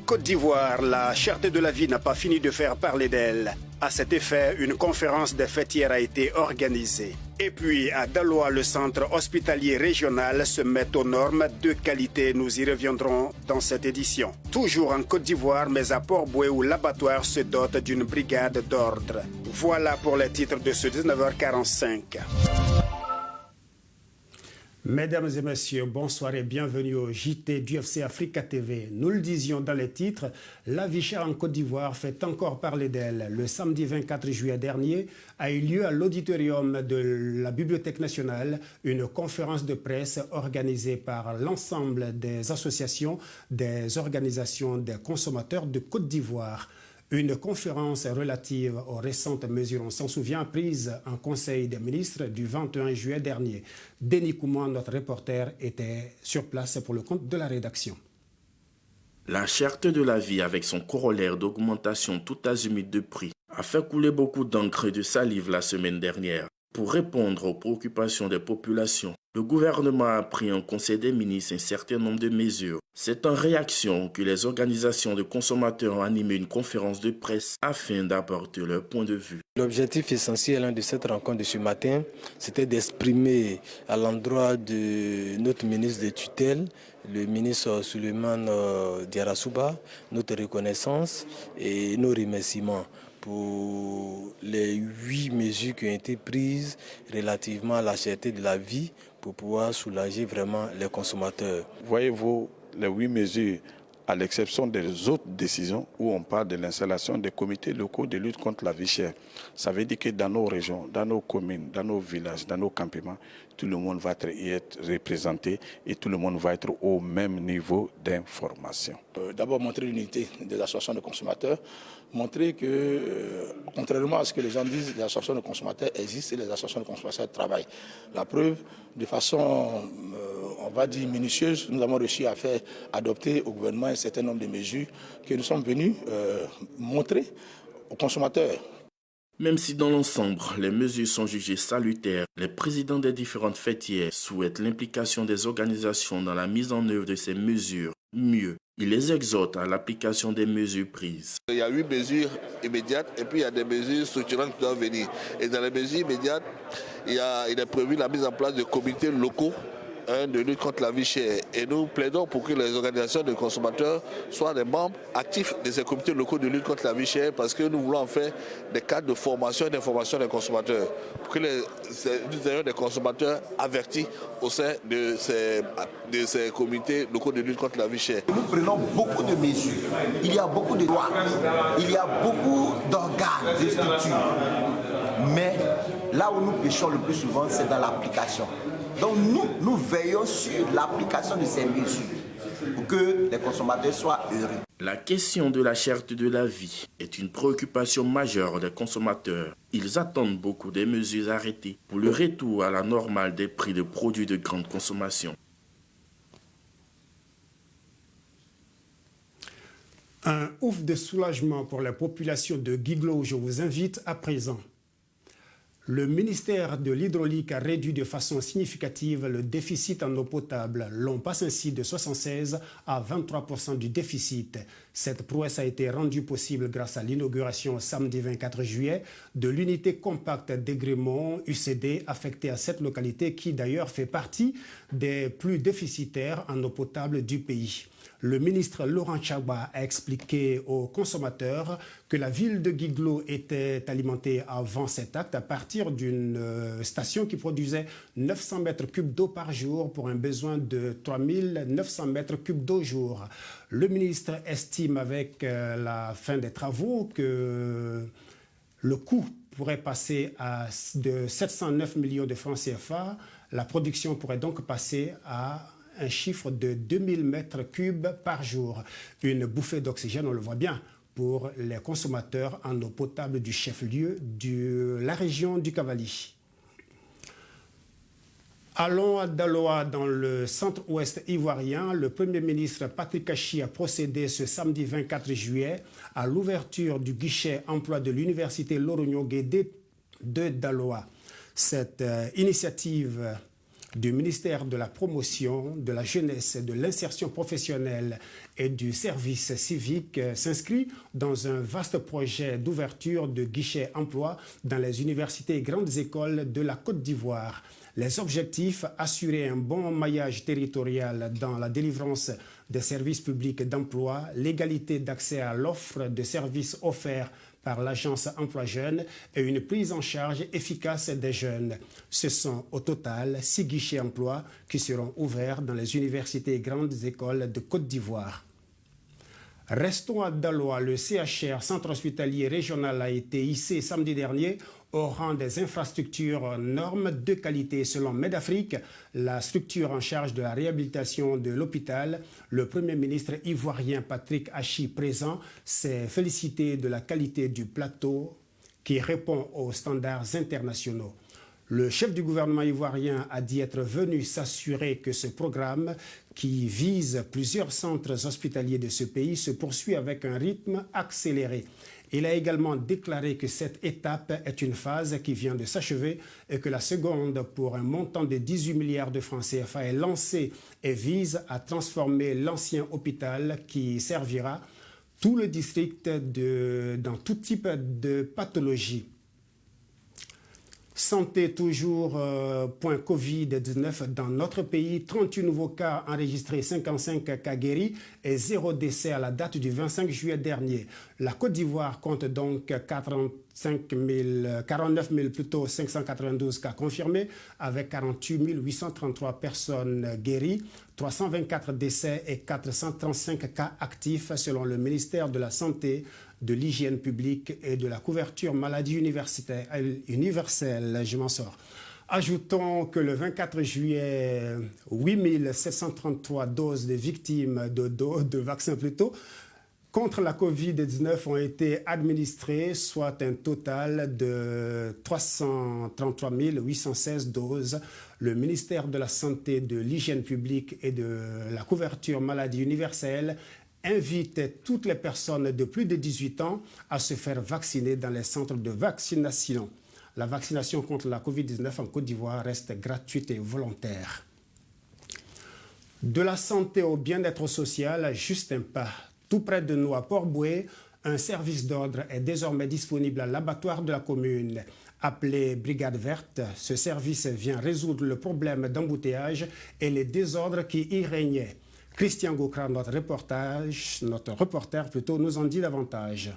Côte d'Ivoire, la cherté de la vie n'a pas fini de faire parler d'elle. À cet effet, une conférence des fêtières a été organisée. Et puis, à Daloa, le centre hospitalier régional se met aux normes de qualité. Nous y reviendrons dans cette édition. Toujours en Côte d'Ivoire, mais à Port-Boué, où l'abattoir se dote d'une brigade d'ordre. Voilà pour les titres de ce 19h45. Mesdames et messieurs, bonsoir et bienvenue au JT d'UFC Africa TV. Nous le disions dans les titres, la vie chère en Côte d'Ivoire fait encore parler d'elle. Le samedi 24 juillet dernier a eu lieu à l'auditorium de la Bibliothèque nationale une conférence de presse organisée par l'ensemble des associations, des organisations des consommateurs de Côte d'Ivoire. Une conférence relative aux récentes mesures, on s'en souvient, prises en Conseil des ministres du 21 juillet dernier. Denis Kouman, notre reporter, était sur place pour le compte de la rédaction. La cherté de la vie, avec son corollaire d'augmentation tout azimut de prix, a fait couler beaucoup d'encre et de salive la semaine dernière. Pour répondre aux préoccupations des populations, le gouvernement a pris en Conseil des ministres un certain nombre de mesures. C'est en réaction que les organisations de consommateurs ont animé une conférence de presse afin d'apporter leur point de vue. L'objectif essentiel de cette rencontre de ce matin, c'était d'exprimer à l'endroit de notre ministre de tutelle, le ministre Souleymane Diarra-Souba, notre reconnaissance et nos remerciements pour les 8 mesures qui ont été prises relativement à la cherté de la vie pour pouvoir soulager vraiment les consommateurs. Voyez-vous, les 8 mesures, à l'exception des autres décisions où on parle de l'installation des comités locaux de lutte contre la vie chère. Ça veut dire que dans nos régions, dans nos communes, dans nos villages, dans nos campements, tout le monde va y être représenté et tout le monde va être au même niveau d'information. D'abord montrer l'unité des associations de consommateurs, montrer que, contrairement à ce que les gens disent, les associations de consommateurs existent et les associations de consommateurs travaillent. La preuve, de façon, on va dire, minutieuse, nous avons réussi à faire adopter au gouvernement un certain nombre de mesures que nous sommes venus montrer aux consommateurs. Même si dans l'ensemble, les mesures sont jugées salutaires, les présidents des différentes fêtières souhaitent l'implication des organisations dans la mise en œuvre de ces mesures. Mieux, ils les exhortent à l'application des mesures prises. Il y a 8 mesures immédiates et puis il y a des mesures structurantes qui doivent venir. Et dans les mesures immédiates, il est prévu la mise en place de comités locaux de lutte contre la vie chère. Et nous plaidons pour que les organisations de consommateurs soient des membres actifs de ces comités locaux de lutte contre la vie chère parce que nous voulons en faire des cadres de formation et d'information des consommateurs. Pour que nous ayons des consommateurs avertis au sein de ces comités locaux de lutte contre la vie chère. Nous prenons beaucoup de mesures. Il y a beaucoup de lois. Il y a beaucoup d'organes, de structures. Mais là où nous péchons le plus souvent, c'est dans l'application. Donc nous veillons sur l'application de ces mesures pour que les consommateurs soient heureux. La question de la cherté de la vie est une préoccupation majeure des consommateurs. Ils attendent beaucoup des mesures arrêtées pour le retour à la normale des prix de produits de grande consommation. Un ouf de soulagement pour la population de Guiglo, je vous invite à présent. Le ministère de l'Hydraulique a réduit de façon significative le déficit en eau potable. L'on passe ainsi de 76 à 23% du déficit. Cette prouesse a été rendue possible grâce à l'inauguration samedi 24 juillet de l'unité compacte d'Aigremont UCD affectée à cette localité qui d'ailleurs fait partie des plus déficitaires en eau potable du pays. Le ministre Laurent Tchagba a expliqué aux consommateurs que la ville de Guiglo était alimentée avant cet acte à partir d'une station qui produisait 900 mètres cubes d'eau par jour pour un besoin de 3900 mètres cubes d'eau jour. Le ministre estime avec la fin des travaux que le coût pourrait passer de 709 millions de francs CFA. La production pourrait donc passer à un chiffre de 2000 mètres cubes par jour. Une bouffée d'oxygène, on le voit bien, pour les consommateurs en eau potable du chef-lieu de la région du Cavali. Allons à Daloa, dans le centre-ouest ivoirien. Le Premier ministre Patrick Kachi a procédé ce samedi 24 juillet à l'ouverture du guichet emploi de l'université Lorogno Guédé de Daloa. Cette initiative du ministère de la Promotion, de la Jeunesse, de l'Insertion professionnelle et du service civique s'inscrit dans un vaste projet d'ouverture de guichets emploi dans les universités et grandes écoles de la Côte d'Ivoire. Les objectifs, assurer un bon maillage territorial dans la délivrance des services publics d'emploi, l'égalité d'accès à l'offre de services offerts par l'agence Emploi Jeunes et une prise en charge efficace des jeunes. Ce sont au total 6 guichets emploi qui seront ouverts dans les universités et grandes écoles de Côte d'Ivoire. Restons à Daloa. Le CHR, Centre hospitalier régional, a été hissé samedi dernier au rang des infrastructures normes de qualité. Selon Medafrique, la structure en charge de la réhabilitation de l'hôpital, le Premier ministre ivoirien Patrick Hachi, présent, s'est félicité de la qualité du plateau qui répond aux standards internationaux. Le chef du gouvernement ivoirien a dit être venu s'assurer que ce programme, qui vise plusieurs centres hospitaliers de ce pays, se poursuit avec un rythme accéléré. Il a également déclaré que cette étape est une phase qui vient de s'achever et que la seconde, pour un montant de 18 milliards de francs CFA, est lancée et vise à transformer l'ancien hôpital qui servira tout le district dans tout type de pathologie. Santé toujours, point Covid-19 dans notre pays. 38 nouveaux cas enregistrés, 55 cas guéris et 0 décès à la date du 25 juillet dernier. La Côte d'Ivoire compte donc 49 592 cas confirmés avec 48 833 personnes guéries, 324 décès et 435 cas actifs selon le ministère de la Santé, de l'Hygiène publique et de la couverture maladie universelle. Je m'en sors. Ajoutons que le 24 juillet, 8 733 doses de victimes de vaccins plutôt, contre la Covid-19 ont été administrées, soit un total de 333 816 doses. Le ministère de la Santé, de l'Hygiène publique et de la couverture maladie universelle invite toutes les personnes de plus de 18 ans à se faire vacciner dans les centres de vaccination. La vaccination contre la Covid-19 en Côte d'Ivoire reste gratuite et volontaire. De la santé au bien-être social, juste un pas. Tout près de nous, à Port-Bouët, un service d'ordre est désormais disponible à l'abattoir de la commune. Appelé Brigade Verte, ce service vient résoudre le problème d'embouteillage et les désordres qui y régnaient. Christian Gokra, notre reporter, nous en dit davantage.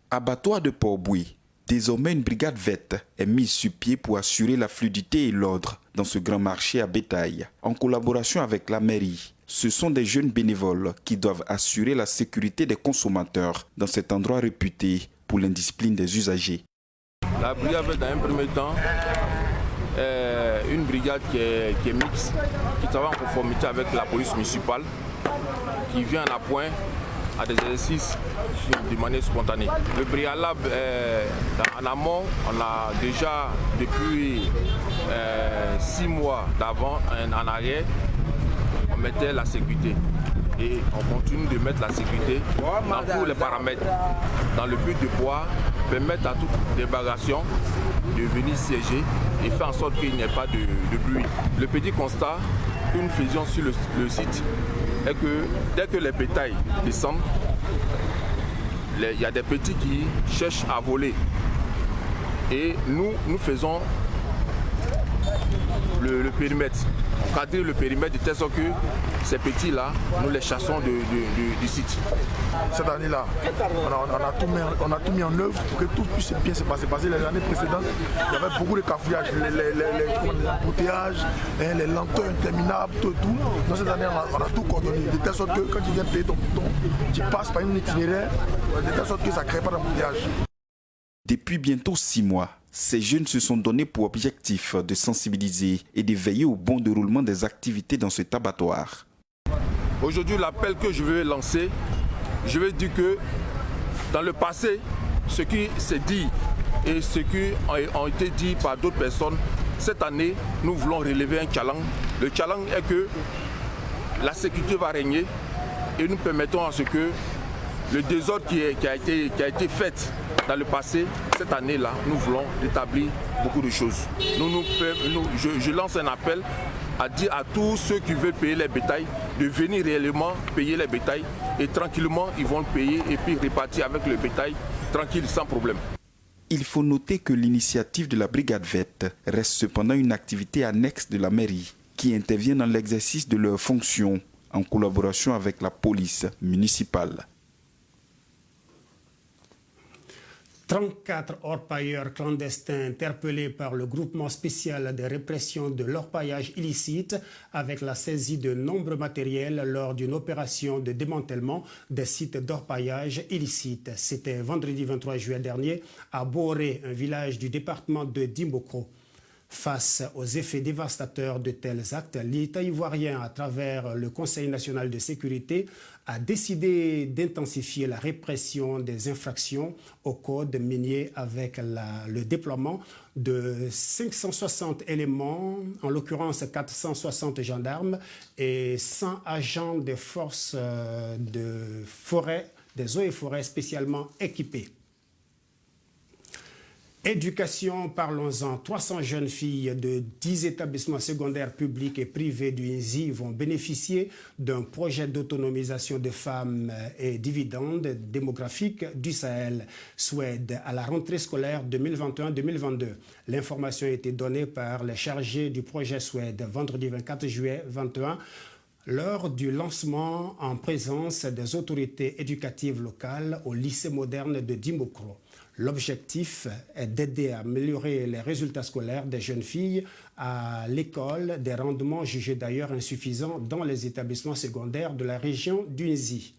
Abattoir de Port-Bouët. Désormais, une brigade verte est mise sur pied pour assurer la fluidité et l'ordre dans ce grand marché à bétail. En collaboration avec la mairie, ce sont des jeunes bénévoles qui doivent assurer la sécurité des consommateurs dans cet endroit réputé pour l'indiscipline des usagers. La brigade verte, dans un premier temps, une brigade qui est mixte, qui travaille en conformité avec la police municipale, qui vient à point à des exercices de manière spontanée. Le préalable, en amont, on a déjà depuis 6 mois d'avant en arrière, on mettait la sécurité. Et on continue de mettre la sécurité dans tous les paramètres, dans le but de pouvoir permettre à toute débarcation de venir siéger et faire en sorte qu'il n'y ait pas de bruit. Le petit constat que nous faisions sur le site est que dès que les bétails descendent, il y a des petits qui cherchent à voler. Et nous faisons le périmètre. On cadre le périmètre de telle sorte que ces petits-là, nous les chassons du site. Cette année-là, on a tout mis en œuvre pour que tout puisse bien se passer. Parce que les années précédentes, il y avait beaucoup de cafouillages, les embouteillages, les lenteurs interminables, tout. Dans cette année, on a tout coordonné. De telle sorte que quand tu viens payer ton bouton, tu passes par une itinéraire, de telle sorte que ça ne crée pas d'embouteillage. Depuis bientôt 6 mois, ces jeunes se sont donnés pour objectif de sensibiliser et de veiller au bon déroulement des activités dans cet abattoir. Aujourd'hui, l'appel que je veux lancer, je veux dire que dans le passé, ce qui s'est dit et ce qui a été dit par d'autres personnes, cette année, nous voulons relever un challenge. Le challenge est que la sécurité va régner et nous permettons à ce que le désordre qui a été fait dans le passé, cette année-là, nous voulons rétablir beaucoup de choses. Je lance un appel à dire à tous ceux qui veulent payer les bétails de venir réellement payer les bétails et tranquillement ils vont le payer et puis repartir avec le bétail tranquille, sans problème. Il faut noter que l'initiative de la brigade VET reste cependant une activité annexe de la mairie qui intervient dans l'exercice de leurs fonctions en collaboration avec la police municipale. 34 orpailleurs clandestins interpellés par le groupement spécial de répression de l'orpaillage illicite avec la saisie de nombreux matériels lors d'une opération de démantèlement des sites d'orpaillage illicite. C'était vendredi 23 juillet dernier à Boré, un village du département de Dimbokro. Face aux effets dévastateurs de tels actes, l'État ivoirien, à travers le Conseil national de sécurité, a décidé d'intensifier la répression des infractions au code minier avec le déploiement de 560 éléments, en l'occurrence 460 gendarmes et 100 agents des forces de forêt, des eaux et forêts spécialement équipés. Éducation, parlons-en. 300 jeunes filles de 10 établissements secondaires publics et privés du INSI vont bénéficier d'un projet d'autonomisation des femmes et dividendes démographiques du Sahel, SWED, à la rentrée scolaire 2021-2022. L'information a été donnée par les chargés du projet SWED vendredi 24 juillet 2021 lors du lancement en présence des autorités éducatives locales au lycée moderne de Dimbokro. L'objectif est d'aider à améliorer les résultats scolaires des jeunes filles à l'école, des rendements jugés d'ailleurs insuffisants dans les établissements secondaires de la région d'Unzi.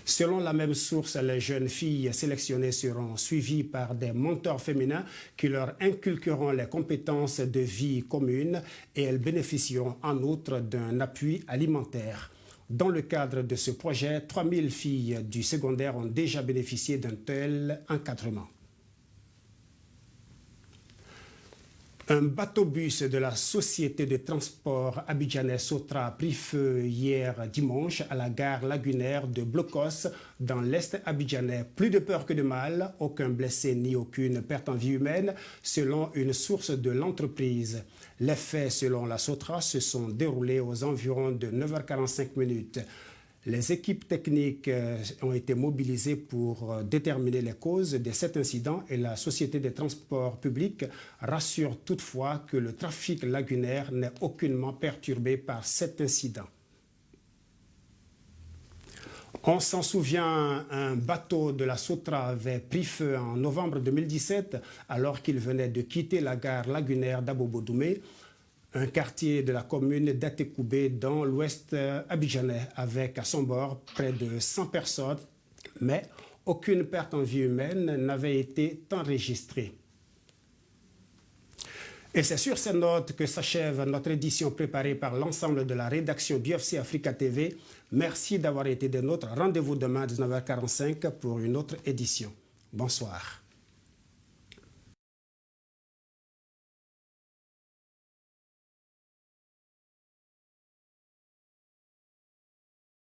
Selon la même source, les jeunes filles sélectionnées seront suivies par des mentors féminins qui leur inculqueront les compétences de vie communes et elles bénéficieront en outre d'un appui alimentaire. Dans le cadre de ce projet, 3000 filles du secondaire ont déjà bénéficié d'un tel encadrement. Un bateau-bus de la société de transport abidjanais Sotra a pris feu hier dimanche à la gare lagunaire de Blocos dans l'est abidjanais. Plus de peur que de mal, aucun blessé ni aucune perte en vie humaine selon une source de l'entreprise. Les faits, selon la Sotra, se sont déroulés aux environs de 9h45. Les équipes techniques ont été mobilisées pour déterminer les causes de cet incident et la Société des transports publics rassure toutefois que le trafic lagunaire n'est aucunement perturbé par cet incident. On s'en souvient, un bateau de la Sotra avait pris feu en novembre 2017 alors qu'il venait de quitter la gare lagunaire d'Abobo-Doumé, un quartier de la commune d'Atekoubé dans l'ouest abidjanais, avec à son bord près de 100 personnes, mais aucune perte en vie humaine n'avait été enregistrée. Et c'est sur ces notes que s'achève notre édition préparée par l'ensemble de la rédaction d'UFC Africa TV. Merci d'avoir été des nôtres. Rendez-vous demain à 19h45 pour une autre édition. Bonsoir.